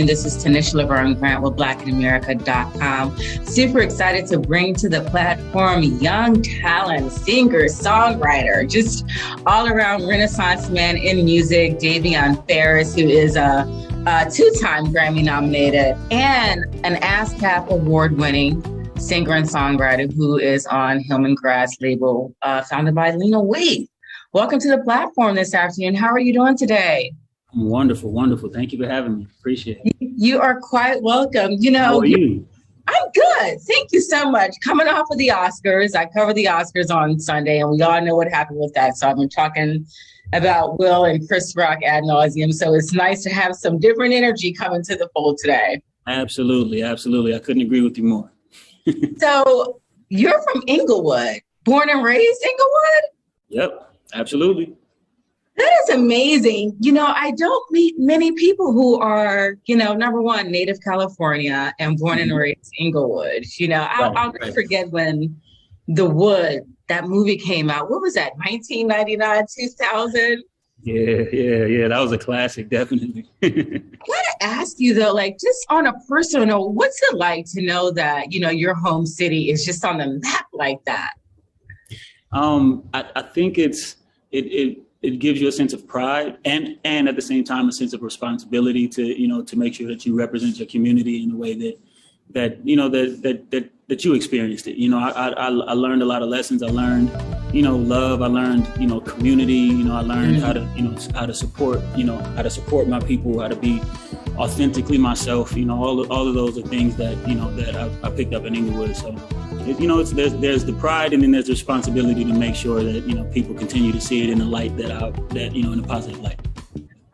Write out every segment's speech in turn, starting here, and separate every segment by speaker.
Speaker 1: And this is Tanisha Laverne Grant with blackinamerica.com. Super excited to bring to the platform young talent, singer, songwriter, just all around Renaissance man in music, DAVIONFARRIS, who is a two-time Grammy nominated and an ASCAP award-winning singer and songwriter who is on Hillman Grad's label, founded by Lena Waithe. Welcome to the platform this afternoon. How are you doing today?
Speaker 2: Wonderful, wonderful. Thank you for having me. Appreciate it.
Speaker 1: You are quite welcome.
Speaker 2: How are you?
Speaker 1: I'm good. Thank you so much. Coming off of the Oscars, I covered the Oscars on Sunday, and we all know what happened with that. So I've been talking about Will and Chris Rock ad nauseum. So it's nice to have some different energy coming to the fold today.
Speaker 2: Absolutely, absolutely. I couldn't agree with you more.
Speaker 1: So you're from Inglewood, born and raised Inglewood?
Speaker 2: Yep, absolutely.
Speaker 1: That is amazing. I don't meet many people who are, number one, native California and born and raised Inglewood. I'll never forget when The Wood, that movie came out. What was that, 1999, 2000?
Speaker 2: Yeah. That was a classic, definitely.
Speaker 1: I gotta ask you though, just on a personal note, what's it like to know that, your home city is just on the map like that?
Speaker 2: I think it gives you a sense of pride and at the same time a sense of responsibility to make sure that you represent your community in a way that you experienced it. I learned a lot of lessons. I learned love. I learned community. I learned how to support my people, how to be authentically myself. All of those are things that I picked up in Inglewood. So there's the pride, and then there's the responsibility to make sure that people continue to see it in the light in a positive light.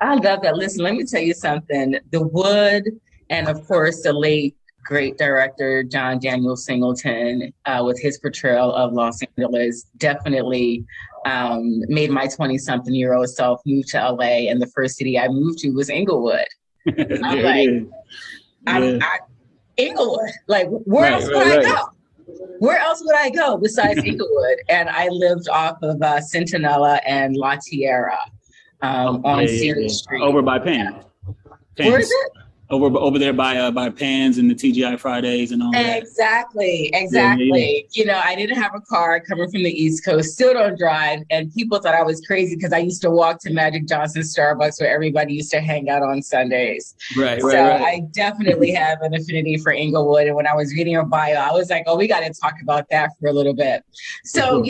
Speaker 1: I love that. Listen, let me tell you something. The Wood, and of course the late great director John Daniel Singleton, with his portrayal of Los Angeles, definitely made my 20-something-year-old self move to LA, and the first city I moved to was Inglewood. Inglewood. Where else would I go? Where else would I go besides Inglewood? And I lived off of Centinela and La Tierra on Series Street.
Speaker 2: Over by Pan.
Speaker 1: Where is it?
Speaker 2: Over there by Pans and the TGI Fridays and all that.
Speaker 1: Exactly.
Speaker 2: Yeah.
Speaker 1: I didn't have a car coming from the East Coast, still don't drive. And people thought I was crazy because I used to walk to Magic Johnson's Starbucks where everybody used to hang out on Sundays.
Speaker 2: Right.
Speaker 1: I definitely have an affinity for Inglewood. And when I was reading your bio, I was like, we got to talk about that for a little bit. So,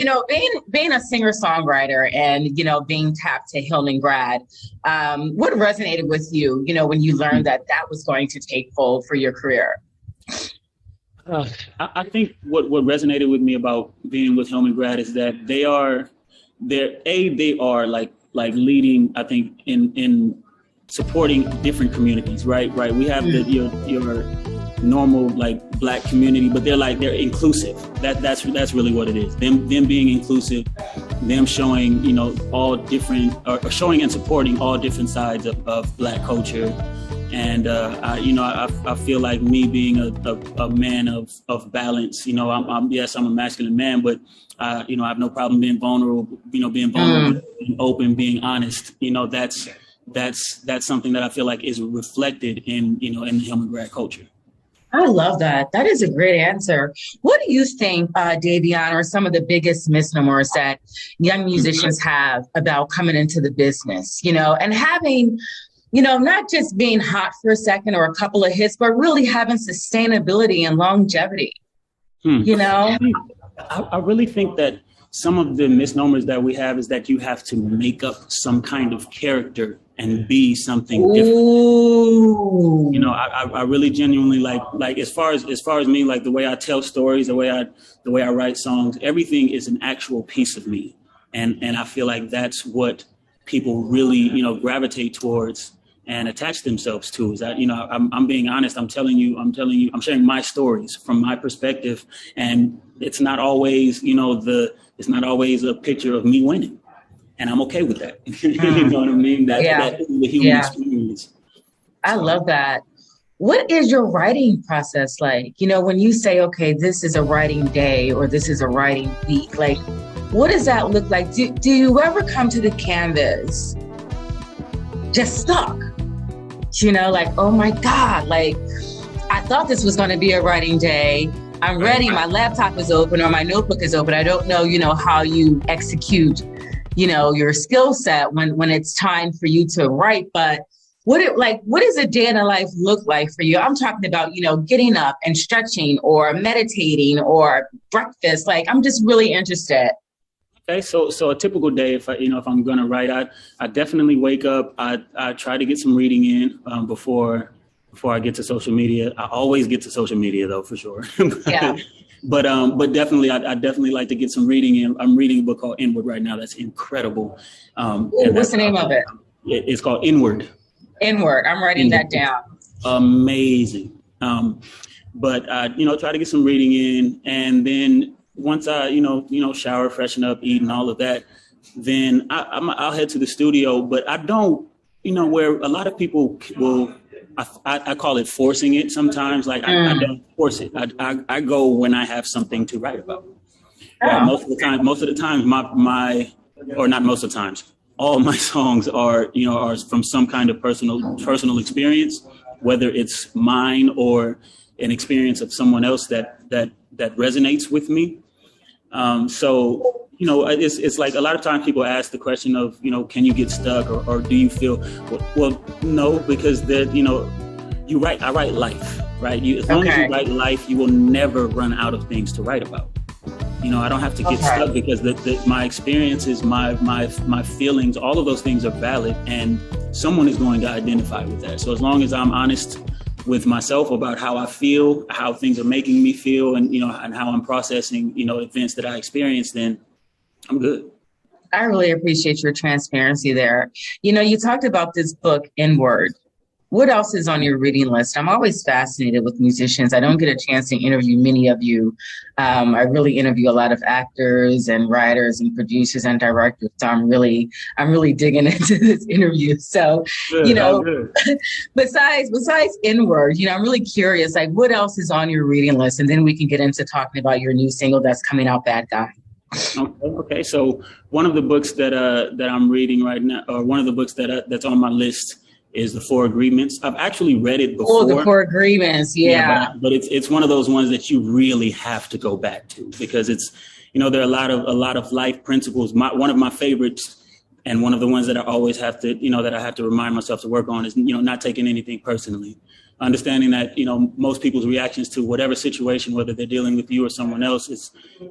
Speaker 1: being a singer-songwriter and, being tapped to Hillman Grad, what resonated with you, when you learned that was going to take hold for your career?
Speaker 2: I think what resonated with me about being with Hillman Grad is that they are like leading, I think, in supporting different communities, right? We have your normal Black community, but they're inclusive. That's really what it is. Them being inclusive, them showing all different, or showing and supporting all different sides of Black culture. And I feel like me being a man of balance. I'm a masculine man, but I have no problem being vulnerable. Being open, being honest. That's something that I feel like is reflected in the Hillman Grad culture.
Speaker 1: I love that. That is a great answer. What do you think, Davion, are some of the biggest misnomers that young musicians have about coming into the business? And having, not just being hot for a second or a couple of hits, but really having sustainability and longevity,
Speaker 2: I really think that some of the misnomers that we have is that you have to make up some kind of character and be something different.
Speaker 1: Ooh.
Speaker 2: I really genuinely like as far as me, like the way I tell stories, the way I write songs, everything is an actual piece of me. And I feel like that's what people really, gravitate towards and attach themselves to. Is that, I'm being honest. I'm telling you, I'm sharing my stories from my perspective. And it's not always, it's not always a picture of me winning. And I'm okay with that. You know what I mean? That is the human experience.
Speaker 1: I love that. What is your writing process like? When you say, okay, this is a writing day or this is a writing week, what does that look like? Do you ever come to the canvas just stuck? you know, like, oh my God, like I thought this was going to be a writing day. I'm ready. My laptop is open or my notebook is open. I don't know, you know, how you execute, you know, your skill set when it's time for you to write. But what does a day in the life look like for you? I'm talking about, you know, getting up and stretching or meditating or breakfast. Like, I'm just really interested.
Speaker 2: Okay, so a typical day, if I'm going to write, I definitely wake up. I try to get some reading in before I get to social media. I always get to social media though, for sure.
Speaker 1: Yeah.
Speaker 2: But definitely, I definitely like to get some reading in. I'm reading a book called Inward right now. That's incredible.
Speaker 1: What's the name of it?
Speaker 2: It's called Inward.
Speaker 1: Inward. I'm writing that down.
Speaker 2: Amazing. But try to get some reading in, and then once I shower, freshen up, eat, and all of that, then I'll head to the studio. But I don't, where a lot of people will. I call it forcing it sometimes. Like I don't force it. I go when I have something to write about. Right? Most of the time, all my songs are from some kind of personal experience, whether it's mine or an experience of someone else that resonates with me. It's like a lot of times people ask the question of, can you get stuck or do you feel, well, no, because I write life, right? As long as you write life, you will never run out of things to write about. I don't have to get stuck because my experiences, my feelings, all of those things are valid and someone is going to identify with that. So as long as I'm honest with myself about how I feel, how things are making me feel, and and how I'm processing, events that I experienced, then I'm good.
Speaker 1: I really appreciate your transparency there. You talked about this book, Inward. What else is on your reading list? I'm always fascinated with musicians. I don't get a chance to interview many of you. I really interview a lot of actors and writers and producers and directors. So I'm really digging into this interview. So,
Speaker 2: good.
Speaker 1: besides Inward, I'm really curious, like what else is on your reading list? And then we can get into talking about your new single that's coming out, Bad Guy.
Speaker 2: Okay. So one of the books that I'm reading right now, or one of the books that's on my list, is The Four Agreements. I've actually read it before.
Speaker 1: Oh, The Four Agreements, yeah.
Speaker 2: But it's one of those ones that you really have to go back to because it's, there are a lot of life principles. One of my favorites, and one of the ones that I always have to, that I have to remind myself to work on is, not taking anything personally. Understanding that, most people's reactions to whatever situation, whether they're dealing with you or someone else,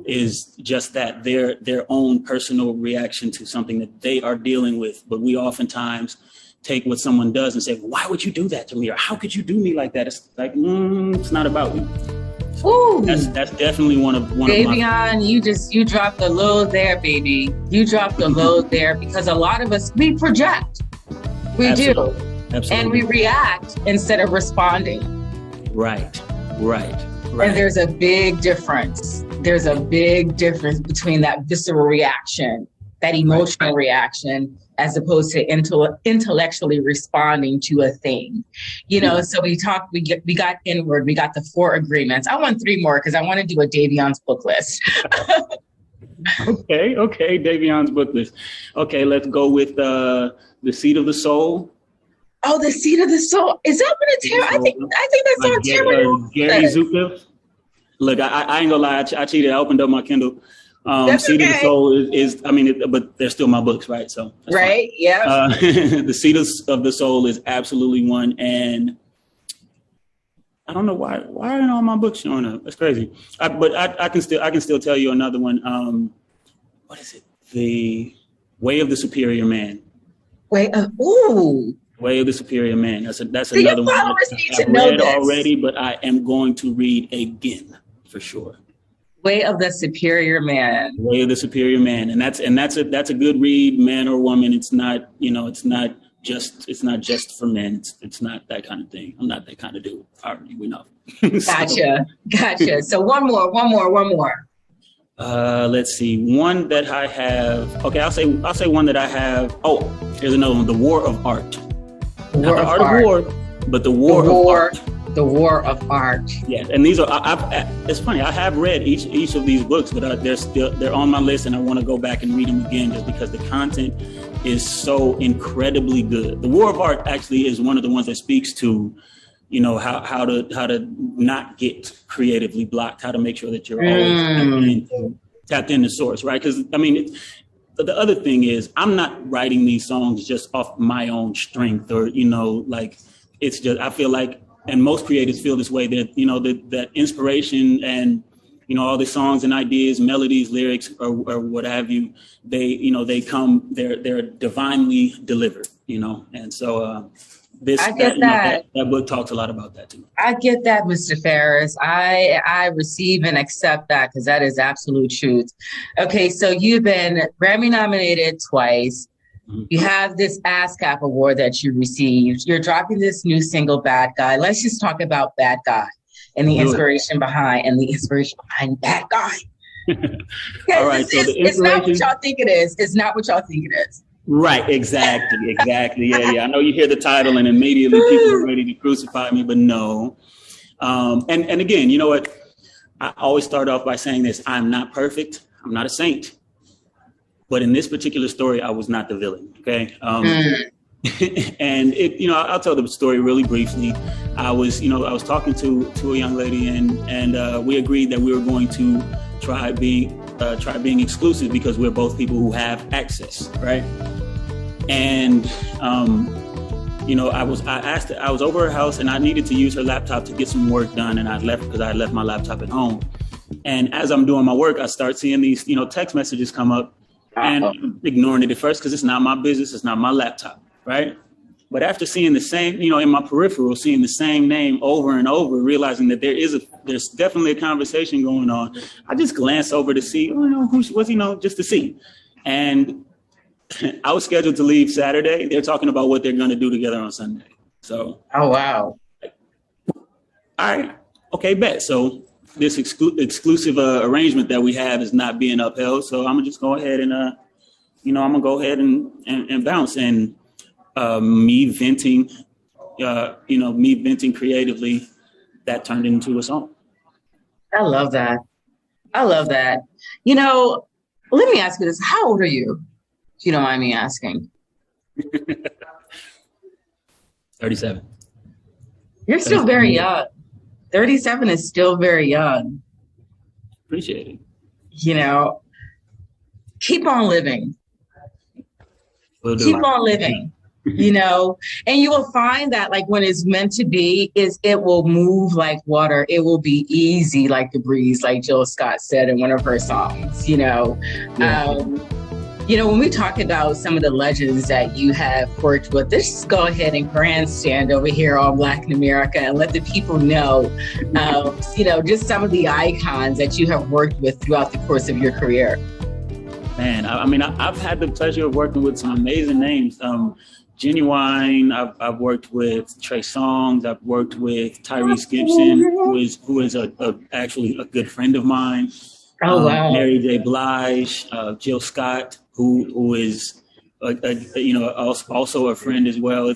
Speaker 2: is just that, their own personal reaction to something that they are dealing with. But we oftentimes take what someone does and say, well, why would you do that to me? Or how could you do me like that? It's like, it's not about me.
Speaker 1: Ooh.
Speaker 2: That's definitely one of my.
Speaker 1: Davion, you dropped the load there, baby. You dropped the load there because a lot of us, we project. We
Speaker 2: Absolutely.
Speaker 1: do.
Speaker 2: Absolutely.
Speaker 1: And we react instead of responding.
Speaker 2: Right.
Speaker 1: And there's a big difference. There's a big difference between that visceral reaction, that emotional reaction, as opposed to intellectually responding to a thing. So we got Inward, we got The Four Agreements. I want 3 more because I want to do a Davion's book list.
Speaker 2: Okay, Davion's book list. Okay, let's go with The Seat of the Soul.
Speaker 1: Oh, The Seat of the Soul. Is that what it's here? I think that's on Terry.
Speaker 2: Gary Zukav. Look, I ain't gonna lie, I cheated. I opened up my Kindle. Seat of the Soul is but they're still my books, right? So
Speaker 1: right, yeah.
Speaker 2: The Seat of the Soul is absolutely one, and I don't know why aren't all my books showing up? That's crazy. But I can still tell you another one. What is it? The Way of the Superior Man.
Speaker 1: Way of
Speaker 2: the Superior Man. That's
Speaker 1: so
Speaker 2: another one
Speaker 1: I've
Speaker 2: read already, but I am going to read again for sure.
Speaker 1: Way of the Superior Man.
Speaker 2: Way of the Superior Man, and that's a good read, man or woman. It's not it's not just for men. It's not that kind of thing. I'm not that kind of dude. Already we know.
Speaker 1: Gotcha. So one more.
Speaker 2: Let's see. One that I have. Okay, I'll say one that I have. Oh, here's another one. The War of Art. Not the Art of War, but the War of Art.
Speaker 1: The War of Art.
Speaker 2: Yeah, and these are. It's funny. I have read each of these books, but they're on my list, and I want to go back and read them again, just because the content is so incredibly good. The War of Art actually is one of the ones that speaks to, you know, how to not get creatively blocked, how to make sure that you're always tapped into source, right? Because I mean, the other thing is, I'm not writing these songs just off my own strength, or, you know, like, it's just, I feel like, and most creatives feel this way, that, you know, that inspiration and, you know, all the songs and ideas, melodies, lyrics, or what have you, they're divinely delivered, you know? And so that book talks a lot about that too.
Speaker 1: I get that, Mr. Farris. I receive and accept that, because that is absolute truth. Okay, so you've been Grammy nominated twice. Mm-hmm. You have this ASCAP award that you received. You're dropping this new single, Bad Guy. Let's just talk about Bad Guy and the inspiration behind Bad Guy.
Speaker 2: All right,
Speaker 1: it's not what y'all think it is. It's not what y'all think it is.
Speaker 2: Right, exactly. Yeah. I know you hear the title and immediately people are ready to crucify me, but no. And again, you know what? I always start off by saying this: I'm not perfect. I'm not a saint. But in this particular story, I was not the villain. Okay. And I'll tell the story really briefly. I was talking to a young lady, and we agreed that we were going to try being exclusive, because we're both people who have access, right? And I was over her house, and I needed to use her laptop to get some work done, and I left because I left my laptop at home. And as I'm doing my work, I start seeing these text messages come up, and I'm ignoring it at first because it's not my business, it's not my laptop, right? But after seeing the same, in my peripheral, seeing the same name over and over, realizing that there's definitely a conversation going on, I just glance over to see, just to see. And I was scheduled to leave Saturday. They're talking about what they're going to do together on Sunday. So. Oh, wow. All right. Okay, bet. So this exclusive arrangement that we have is not being upheld. So I'm going to just go ahead and, I'm going to go ahead and bounce. And me venting creatively, that turned into a song.
Speaker 1: I love that. Let me ask you this. How old are you? If you don't mind me asking.
Speaker 2: 37.
Speaker 1: You're still very young. 37 is still very young.
Speaker 2: Appreciate it.
Speaker 1: Keep on living. Keep on living. And you will find that, like, when it's meant to be, it will move like water. It will be easy like the breeze, like Jill Scott said in one of her songs. When we talk about some of the legends that you have worked with, let's just go ahead and grandstand over here on Black in America and let the people know, just some of the icons that you have worked with throughout the course of your career.
Speaker 2: Man, I've had the pleasure of working with some amazing names. Genuine. I've worked with Trey Songz. I've worked with Tyrese Gibson, who is actually a good friend of mine.
Speaker 1: Oh wow!
Speaker 2: Mary J. Blige, Jill Scott, who is also a friend as well.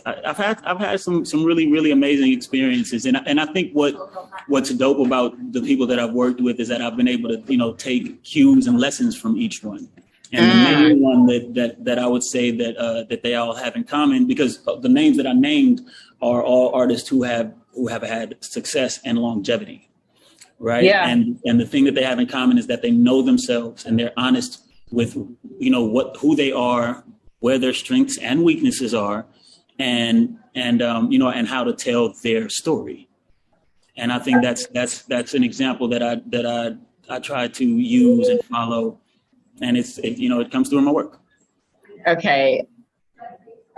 Speaker 2: I've had some really, really amazing experiences, and I think what's dope about the people that I've worked with is that I've been able to take cues and lessons from each one. And the main one that I would say that they all have in common, because the names that I named are all artists who have had success and longevity, right? Yeah. And the thing that they have in common is that they know themselves and they're honest with who they are, where their strengths and weaknesses are, and how to tell their story. And I think that's an example that I try to use and follow. And it comes through in my work. Okay.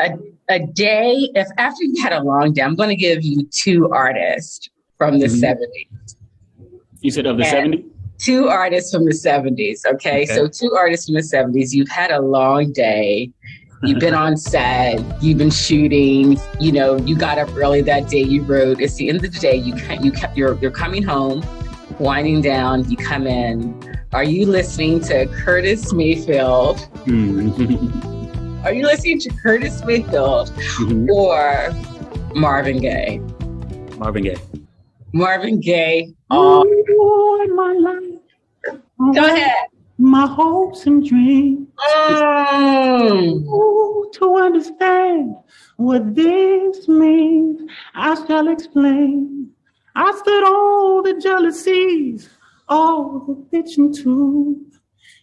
Speaker 1: A day, if after you had a long day, I'm going to give you two artists from the 70s.
Speaker 2: You said of the 70s?
Speaker 1: Two artists from the 70s. Okay. So two artists from the 70s. You've had a long day. You've been on set. You've been shooting. You got up early that day. You wrote. It's the end of the day. You're coming home, winding down. You come in. Are you listening to Curtis Mayfield? Are you listening to Curtis Mayfield or Marvin Gaye?
Speaker 2: Marvin Gaye.
Speaker 1: Marvin Gaye. Oh, my life. Go ahead.
Speaker 2: my hopes and dreams. Ooh, to understand what this means, I shall explain. I stood all the jealousies, all the bitching too.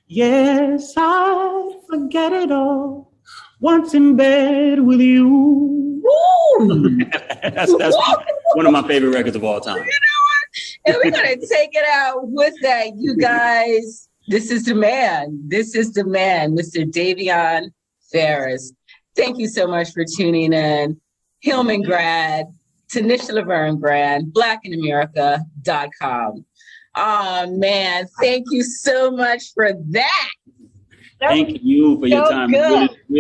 Speaker 2: Yes, I forget it all once in bed with you. that's one of my favorite records of all time.
Speaker 1: You know what? And we're going to take it out with that, you guys. This is the man. This is the man, Mr. DAVIONFARRIS. Thank you so much for tuning in. Hillman grad, Tanisha Laverne grad, blackinamerica.com. Oh, man. Thank you so much for that.
Speaker 2: Thank you for your time.
Speaker 1: Good.
Speaker 2: Really, really